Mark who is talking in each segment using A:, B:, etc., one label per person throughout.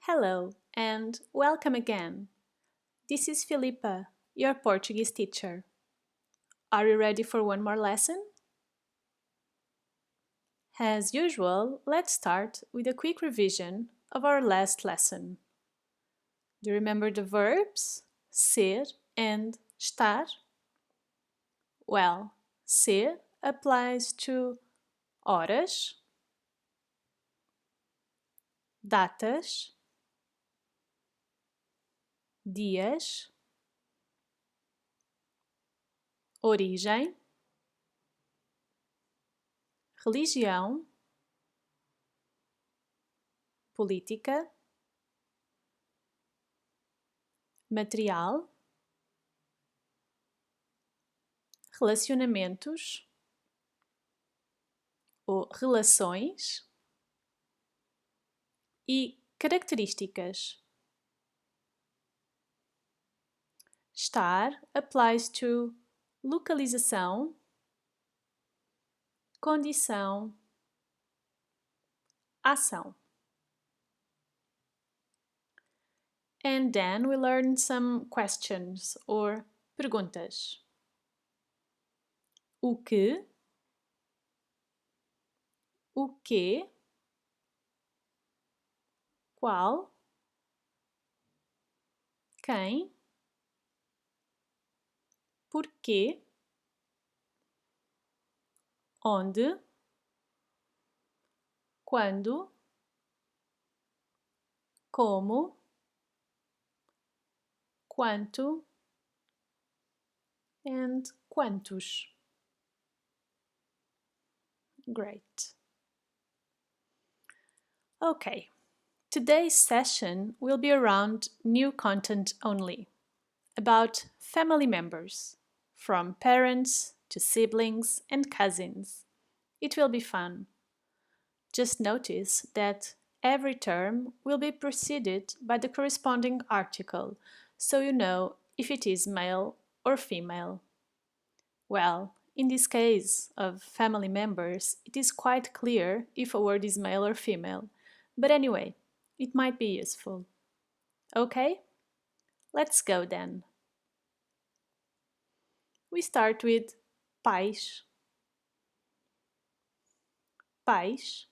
A: Hello and welcome again. This is Filipa, your Portuguese teacher. Are you ready for one more lesson? As usual, let's start with a quick revision of our last lesson. Do you remember the verbs ser and estar? Well, ser applies to horas, datas, dias, origem, religião, política, material, relacionamentos ou relações e características. Estar applies to localização, condição, ação. And then we learn some questions or perguntas. O que? O quê? Qual? Quem? Porquê? Onde? Quando? Como? Quanto? And quantos? Great. Okay, today's session will be around new content only, about family members, from parents to siblings and cousins. It will be fun. Just notice that every term will be preceded by the corresponding article, so you know if it is male or female. Well, in this case of family members, it is quite clear if a word is male or female, but anyway, it might be useful. Okay? Let's go then. We start with pais. Pais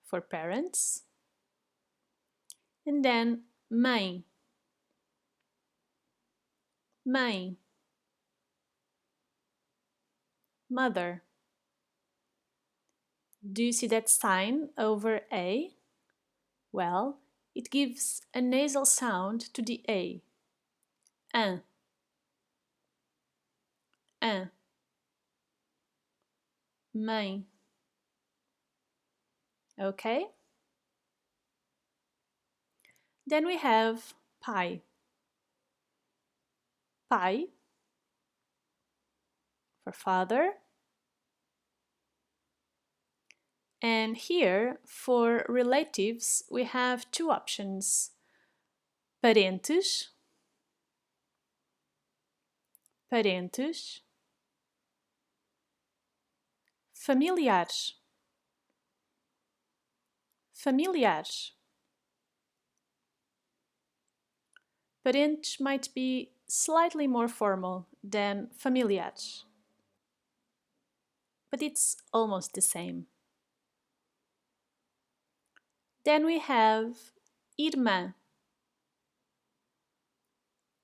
A: for parents. And then mãe. Mãe. Mother. Do you see that sign over A? Well, it gives a nasal sound to the A. Un. Un. Mãe. Okay? Then we have pai. Pai for father. And here, for relatives, we have two options. Parentes. Parentes. Familiares. Familiares. Parentes might be slightly more formal than familiares, but it's almost the same. Then we have irmã.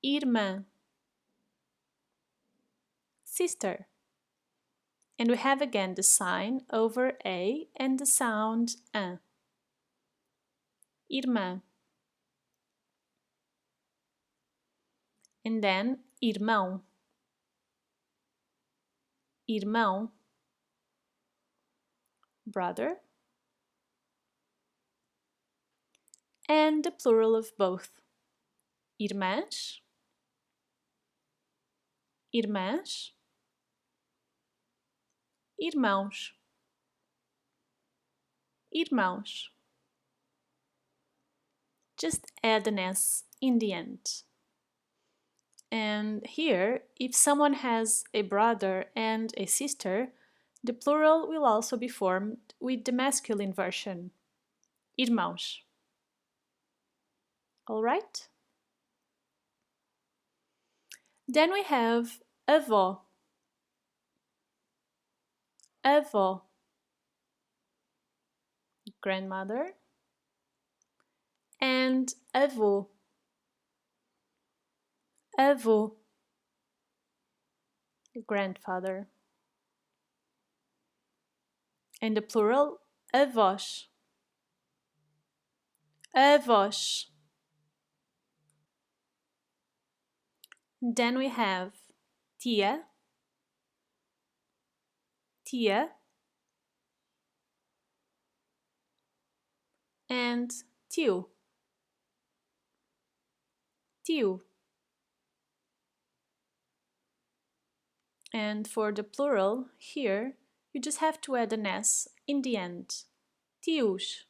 A: Irmã. Sister. And we have again the sign over A and the sound an. Irmã. And then irmão. Irmão. Brother. And the plural of both. Irmãs. Irmãs. Irmãos. Irmãos. Just add an S in the end. And here, if someone has a brother and a sister, the plural will also be formed with the masculine version. irmãos. All right? Then we have avó, avó, grandmother, and avô, avô, grandfather. And the plural, avós, avós. Then we have tia, tia, and tio, tio. And for the plural, here, you just have to add an S in the end. Tios,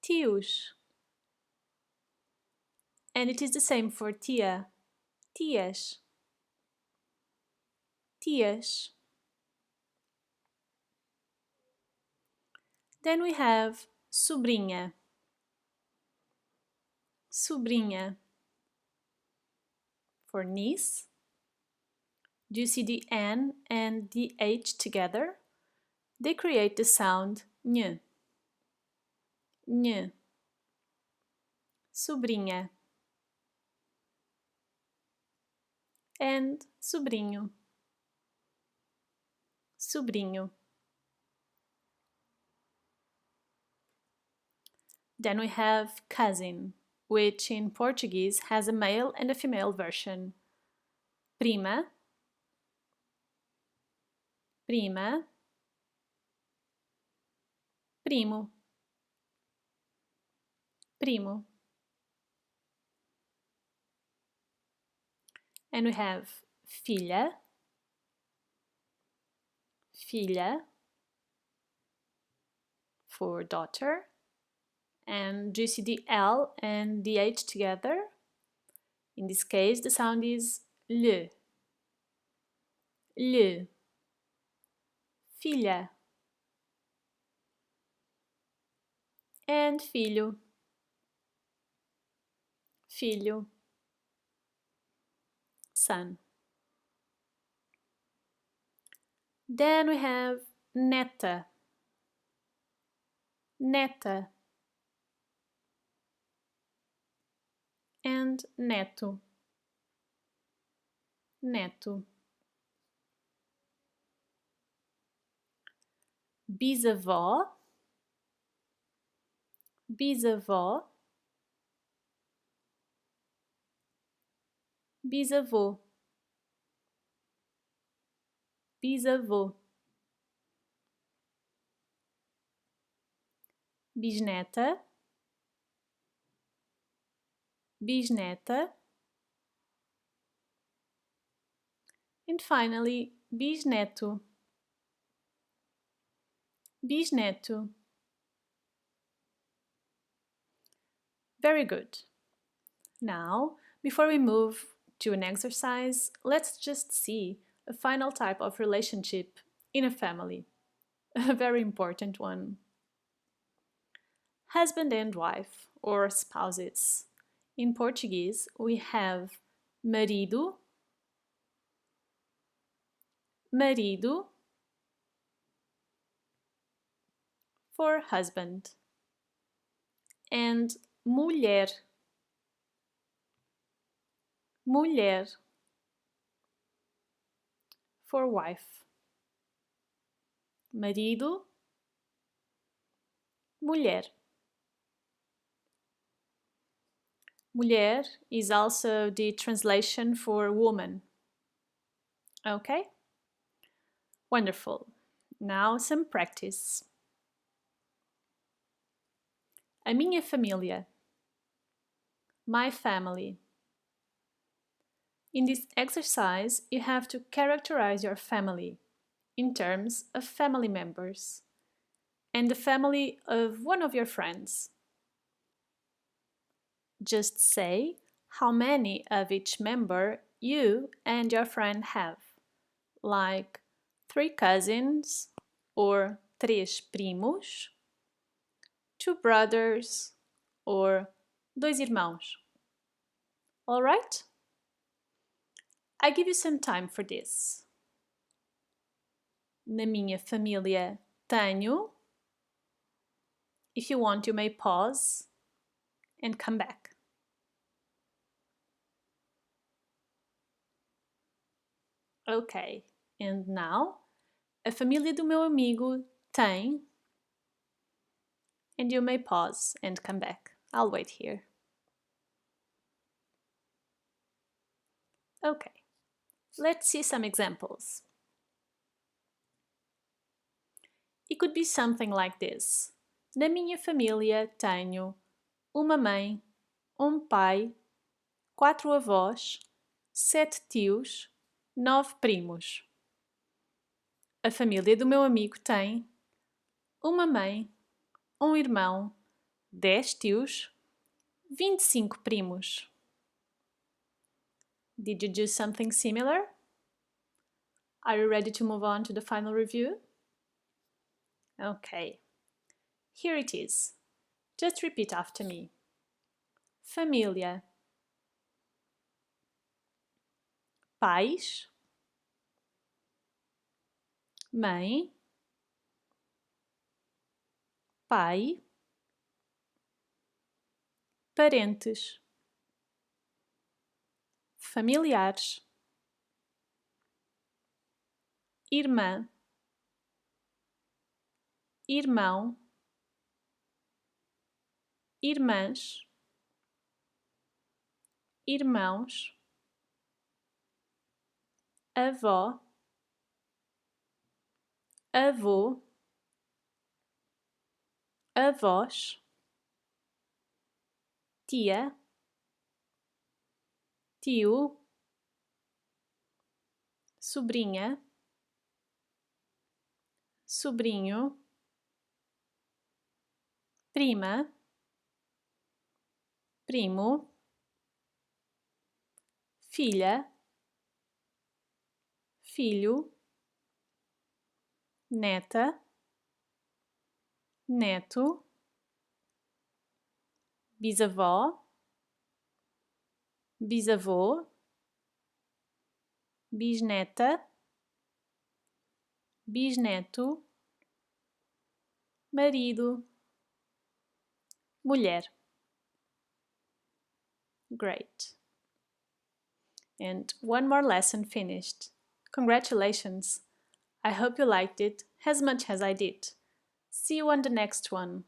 A: tios. And it is the same for tia, tias, tias. Then we have sobrinha, sobrinha. For niece, do you see the N and the H together? They create the sound N. N. Sobrinha. And sobrinho. Sobrinho. Then we have cousin, which in Portuguese has a male and a female version. Prima, prima, primo, primo. And we have filha, filha, for daughter. And do you see the L and the H together? In this case, the sound is le. Le. Filha. And filho. Filho. Son. Then we have neta. Neta. And neto. Neto. Bisavó. Bisavó. Bisavô. Bisavô. Bisneta. Bisneta. And finally, bisneto. Bisneto. Very good. Now, before we move to an exercise, let's just see a final type of relationship in a family. A very important one. Husband and wife, or spouses. In Portuguese, we have marido, marido, for husband, and mulher, mulher, for wife. Marido, mulher. Mulher is also the translation for woman. Okay? Wonderful. Now some practice. A minha família. My family. In this exercise, you have to characterize your family in terms of family members and the family of one of your friends. Just say how many of each member you and your friend have, like 3 cousins or três primos, two brothers, or dois irmãos. All right? I give you some time for this. Na minha família tenho. If you want, you may pause and come back. Ok, and now, a família do meu amigo tem. And you may pause and come back. I'll wait here. Okay, let's see some examples. It could be something like this. Na minha família tenho uma mãe, pai, 4 avós, 7 tios, 9 primos. A família do meu amigo tem uma mãe, irmão, 10 tios, 25 primos. Did you do something similar? Are you ready to move on to the final review? Okay, here it is. Just repeat after me. Família. Pais. Mãe. Pai. Parentes. Familiares. Irmã. Irmão. Irmãs. Irmãos. Avó. Avô. Avós. Tia. Tio. Sobrinha. Sobrinho. Prima. Primo. Filha. Filho. Neta. Neto. Bisavó. Bisavô. Bisneta. Bisneto. Marido. Mulher. Great. And one more lesson finished. Congratulations! I hope you liked it as much as I did. See you on the next one.